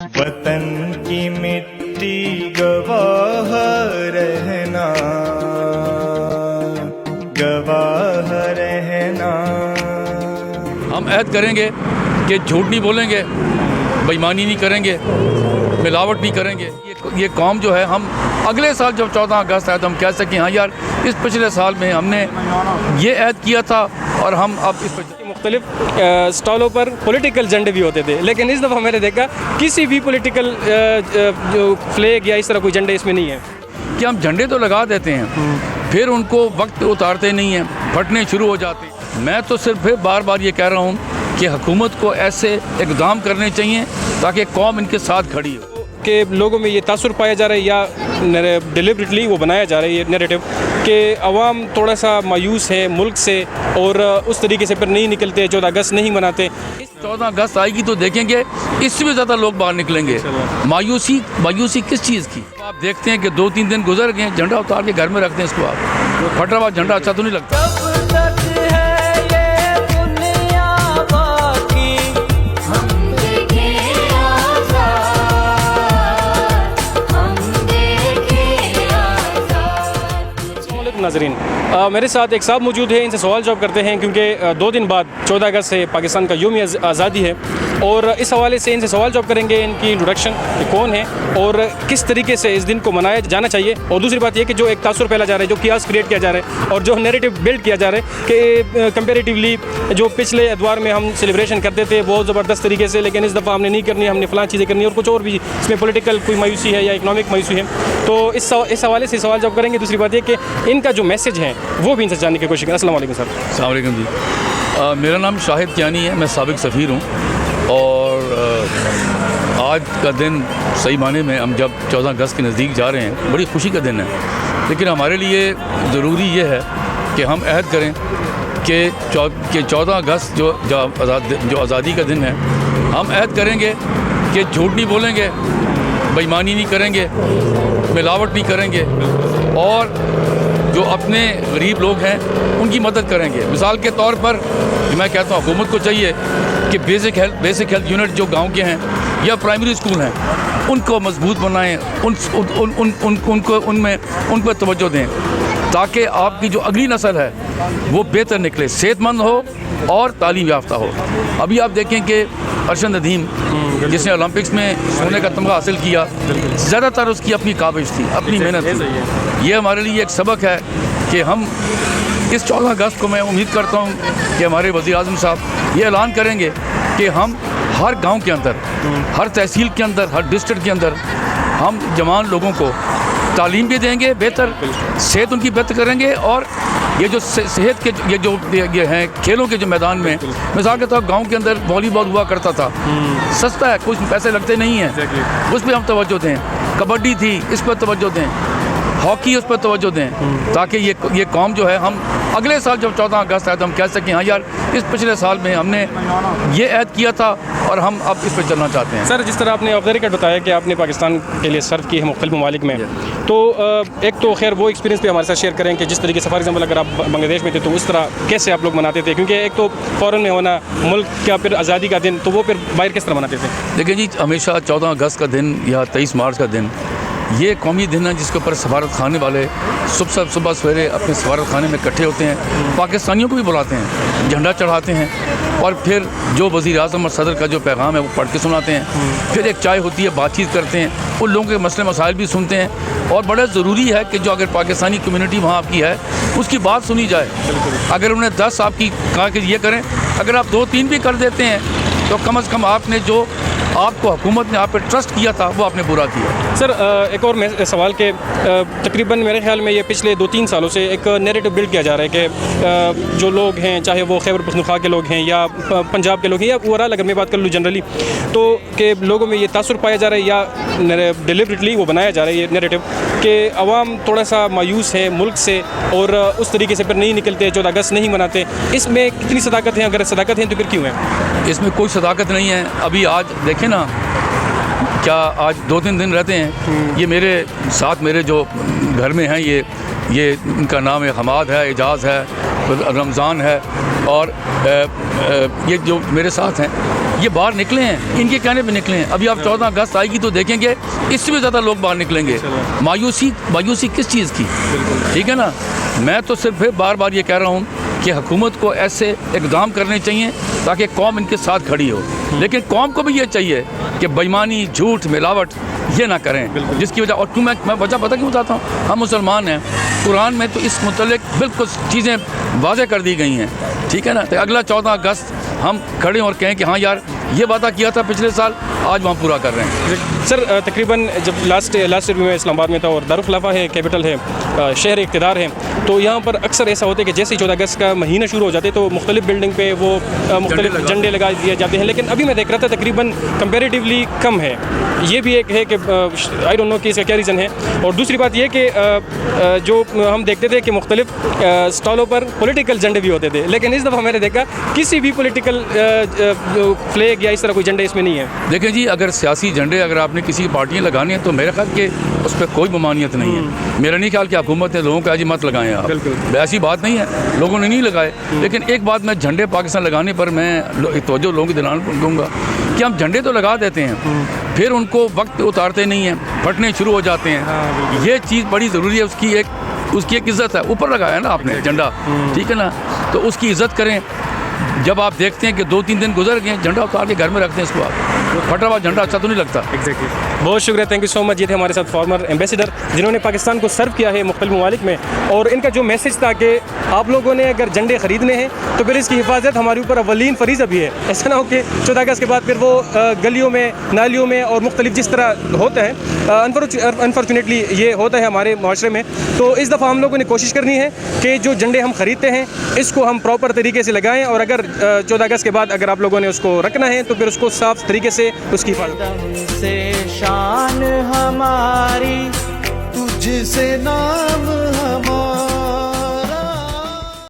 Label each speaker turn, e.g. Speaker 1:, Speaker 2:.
Speaker 1: वतन की मिट्टी गवाह रहना, गवाह रहना।
Speaker 2: हम ऐद करेंगे कि झूठ नहीं बोलेंगे, बेईमानी नहीं करेंगे, मिलावट नहीं करेंगे। ये कौम जो है, हम अगले साल जब 14 अगस्त आए तो हम कह सकें हाँ यार इस पिछले साल में हमने ये ऐद किया था और हम अब इस पर
Speaker 3: मुख्तलिफ स्टॉलों पर पॉलिटिकल झंडे भी होते थे, लेकिन इस दफ़ा मैंने देखा किसी भी पॉलिटिकल जो फ्लैग या इस तरह कोई झंडे इसमें नहीं है।
Speaker 2: कि हम झंडे तो लगा देते हैं, फिर उनको वक्त पे उतारते नहीं हैं, फटने शुरू हो जाते। मैं तो सिर्फ फिर बार बार ये कह रहा हूँ कि हुकूमत को ऐसे इक़दाम करने चाहिए ताकि कौम इनके साथ खड़ी हो।
Speaker 3: कि लोगों में ये तासुर पाया जा रहा है या डिलिबरेटली वो बनाया जा रहा है ये नैरेटिव कि अवाम थोड़ा सा मायूस है मुल्क से और उस तरीके से फिर नहीं निकलते, 14 अगस्त नहीं मनाते।
Speaker 2: 14 अगस्त आएगी तो देखेंगे इससे भी ज़्यादा लोग बाहर निकलेंगे। मायूसी किस चीज़ की? आप देखते हैं कि 2-3 दिन गुजर गए, झंडा उतार के घर में रखते हैं इसको। आप फटा हुआ झंडा अच्छा तो नहीं लगता।
Speaker 3: नाज़रीन, मेरे साथ एक साहब मौजूद है, इनसे सवाल जवाब करते हैं क्योंकि 2 दिन बाद 14 अगस्त से पाकिस्तान का यौम आज़ादी है और इस हवाले से इनसे सवाल जवाब करेंगे। इनकी इंट्रोडक्शन कौन है और किस तरीके से इस दिन को मनाया जाना चाहिए। और दूसरी बात यह कि जो एक तासुर फैला जा रहा है, जो कियास क्रिएट किया जा रहा है और जो नैरेटिव बिल्ड किया जा रहा है कि कंपेरेटिवली जो पिछले अदवार में हम सेलिब्रेशन करते थे बहुत ज़बरदस्त तरीके से, लेकिन इस दफ़ा हमने नहीं करनी, हमने फ़लाँ चीज़ें करनी और कुछ और भी इसमें पॉलिटिकल कोई मायूसी है या इकनॉमिक मायूसी है, तो इस हवाले से सवाल जवाब करेंगे। दूसरी बात यह कि इनका जो मैसेज है वो भी इनसे जानने की कोशिश करें। अस्सलाम वालेकुम सर।
Speaker 2: अस्सलाम वालेकुम जी। मेरा नाम शाहिद कियानी है, मैं साबिक सफ़ीर हूँ और आज का दिन सही माने में हम जब 14 अगस्त के नज़दीक जा रहे हैं, बड़ी खुशी का दिन है। लेकिन हमारे लिए ज़रूरी ये है कि हम अहद करें कि 14 अगस्त जो आज़ादी का दिन है, हम अहद करेंगे कि झूठ नहीं बोलेंगे, बेईमानी नहीं करेंगे, मिलावट नहीं करेंगे और जो अपने गरीब लोग हैं उनकी मदद करेंगे। मिसाल के तौर पर मैं कहता हूँ हुकूमत को चाहिए कि बेसिक हेल्थ यूनिट जो गांव के हैं या प्राइमरी स्कूल हैं उनको मजबूत बनाएं, उन पर तवज्जो दें ताकि आपकी जो अगली नस्ल है वो बेहतर निकले, सेहतमंद हो और तालीम याफ्ता हो। अभी आप देखें कि अरशद नदीम जिसने ओलंपिक्स में सोने का तमगा हासिल किया, ज़्यादातर उसकी अपनी काबिश थी, अपनी मेहनत थी। ये हमारे लिए एक सबक है कि हम इस 14 अगस्त को मैं उम्मीद करता हूँ कि हमारे वज़ीर-ए-आज़म साहब ये ऐलान करेंगे कि हम हर गांव के अंदर, हर तहसील के अंदर, हर डिस्ट्रिक्ट के अंदर हम जवान लोगों को तालीम भी देंगे, बेहतर सेहत उनकी बेहतर करेंगे और ये जो सेहत के ये हैं खेलों के जो मैदान में, मिसाल के तौर गांव के अंदर वॉलीबॉल हुआ करता था, सस्ता है, कुछ पैसे लगते नहीं हैं, उस पर हम तवज्जो दें। कबड्डी थी, इस पर तवज्जो दें। हॉकी, उस पर तवज्जो दें ताकि ये कौम जो है, हम अगले साल जब 14 अगस्त आए तो हम कह सकें हाँ यार इस पिछले साल में हमने ये ऐद किया था और हम अब इस पर चलना चाहते हैं।
Speaker 3: सर, जिस तरह आपने ऑफ द रिकॉर्ड बताया कि आपने पाकिस्तान के लिए सर्व की है मुख्तलिफ ममालिक में, तो एक तो खैर वो एक्सपीरियंस भी हमारे साथ शेयर करें कि जिस तरीके से फॉर एग्जाम्पल अगर आप बांग्लादेश में थे तो उस तरह कैसे आप लोग मनाते थे, क्योंकि एक तो फ़ौरन में होना मुल्क का फिर आज़ादी का दिन, तो वो फिर बाहर किस तरह मनाते थे?
Speaker 2: देखिए जी, हमेशा 14 अगस्त का दिन या 23 मार्च का दिन ये कौमी दिन है जिसके ऊपर सफारत खाने वाले सुबह सवेरे अपने सफारत खाने में इकट्ठे होते हैं, पाकिस्तानियों को भी बुलाते हैं, झंडा चढ़ाते हैं और फिर जो वज़ीर-ए-आज़म और सदर का जो पैगाम है वो पढ़ के सुनाते हैं। फिर एक चाय होती है, बातचीत करते हैं, उन लोगों के मसले मसाइल भी सुनते हैं और बड़ा ज़रूरी है कि जो अगर पाकिस्तानी कम्यूनिटी वहाँ आपकी है उसकी बात सुनी जाए। अगर उन्हें 10 आपकी कहा कि ये करें, अगर आप 2-3 भी कर देते हैं तो कम से कम आपने जो आपको हुकूमत ने आप पे ट्रस्ट किया था वो आपने पूरा किया।
Speaker 3: सर, एक और सवाल के तकरीबन मेरे ख्याल में ये पिछले 2-3 सालों से एक नैरेटिव बिल्ड किया जा रहा है कि जो लोग हैं, चाहे वो खैबर पख्तूनख्वा के लोग हैं या पंजाब के लोग हैं या ओवरऑल अगर मैं बात कर लूँ जनरली, तो कि लोगों में ये तासुर पाया जा रहा है या डिलिबरेटली वो बनाया जा रहा है ये नैरेटिव कि अवाम थोड़ा सा मायूस है मुल्क से और उस तरीके से फिर नहीं निकलते, 14 अगस्त नहीं मनाते। इसमें कितनी सदाकत है? अगर सदाकत है तो फिर क्यों है?
Speaker 2: इसमें कोई सदाकत नहीं है। अभी आज देखें ना, क्या आज 2-3 दिन रहते हैं, ये मेरे साथ मेरे जो घर में हैं, ये इनका नाम है हमाद है, एजाज़ है, रमज़ान है और ये जो मेरे साथ हैं ये बाहर निकले हैं, इनके कहने पे निकले हैं। अभी आप 14 अगस्त आएगी तो देखेंगे इससे भी ज़्यादा लोग बाहर निकलेंगे। मायूसी किस चीज़ की? ठीक है ना। मैं तो सिर्फ बार बार ये कह रहा हूँ कि हुकूमत को ऐसे इक़दाम करने चाहिए ताकि कौम इनके साथ खड़ी हो, लेकिन कौम को भी ये चाहिए कि बेईमानी, झूठ, मिलावट ये ना करें, जिसकी वजह। और क्यों मैं वजह पता क्यों बताता हूँ? हम मुसलमान हैं, कुरान में तो इस मुतल्लिक बिल्कुल चीज़ें वाज़ेह कर दी गई हैं। ठीक है ना। तो अगला 14 अगस्त हम खड़े और कहें कि हाँ यार ये वादा किया था पिछले साल, आज वहाँ पूरा कर रहे हैं।
Speaker 3: सर तकरीबन जब लास्ट रिव्यू में इस्लामाबाद में था और दारुल खिलाफा है, कैपिटल है, शहर इक़्तिदार है, तो यहाँ पर अक्सर ऐसा होता है कि जैसे ही 14 अगस्त का महीना शुरू हो जाते तो मुख्तलिफ बिल्डिंग पे वो मुख्तलिफ झंडे लगा दिए जाते हैं, लेकिन अभी मैं देख रहा था तकरीबन कंपेरेटिवली कम है। ये भी एक है कि आई डोंट नो कि इसका क्या रीज़न है। और दूसरी बात ये कि जो हम देखते थे कि मुख्तलिफ स्टॉलों पर पॉलिटिकल झंडे भी होते थे, लेकिन इस दफ़ा मैंने देखा किसी भी पॉलिटिकल फ्लैग या इस तरह कोई झंडे इसमें नहीं है।
Speaker 2: देखिए जी, अगर सियासी झंडे अगर आपने किसी की पार्टियाँ लगानी है तो मेरे ख्याल के उस पर कोई ममानियत नहीं है। मेरा नहीं ख्याल कि हुकूमत ने लोगों को आज मत लगाएं आप, ऐसी बात नहीं है, लोगों ने नहीं लगाए। लेकिन एक बात मैं झंडे पाकिस्तान लगाने पर मैं तवज्जो लोगों की दिलाना दूँगा कि हम झंडे तो लगा देते हैं, फिर उनको वक्त पे उतारते नहीं हैं, फटने शुरू हो जाते हैं। ये चीज़ बड़ी ज़रूरी है, उसकी एक इज़्ज़त है। ऊपर लगाया है ना आपने झंडा, ठीक है ना, तो उसकी इज़्ज़त करें। जब आप देखते हैं कि 2-3 दिन गुजर गए, झंडा उतार के घर में रखते हैं इसको, आप फटा हुआ झंडा अच्छा तो नहीं लगता।
Speaker 3: एग्जैक्टली। बहुत शुक्रिया, थैंक यू सो मच। ये थे हमारे साथ फॉर्मर एम्बेसडर जिन्होंने पाकिस्तान को सर्व किया है मुख्तलिफ ममालिक में, और इनका जो मैसेज था कि आप लोगों ने अगर झंडे ख़रीदने हैं तो फिर इसकी हिफाजत हमारे ऊपर अवलीन फरीज़ा भी है। ऐसा ना हो कि 14 अगस्त के बाद फिर वो गलियों में, नालियों में और मुख्तलिफ जिस तरह होता है, अनफॉर्चुनेटली ये होता है हमारे माशरे में। तो इस दफ़ा हम लोगों ने कोशिश करनी है कि जो झंडे हम ख़रीदते हैं इसको हम प्रॉपर तरीके से लगाएं, और अगर 14 अगस्त के बाद अगर आप लोगों ने उसको रखना है तो फिर उसको साफ़ तरीके से उसकी हिफाजत
Speaker 1: से शान हमारी तुझसे नाम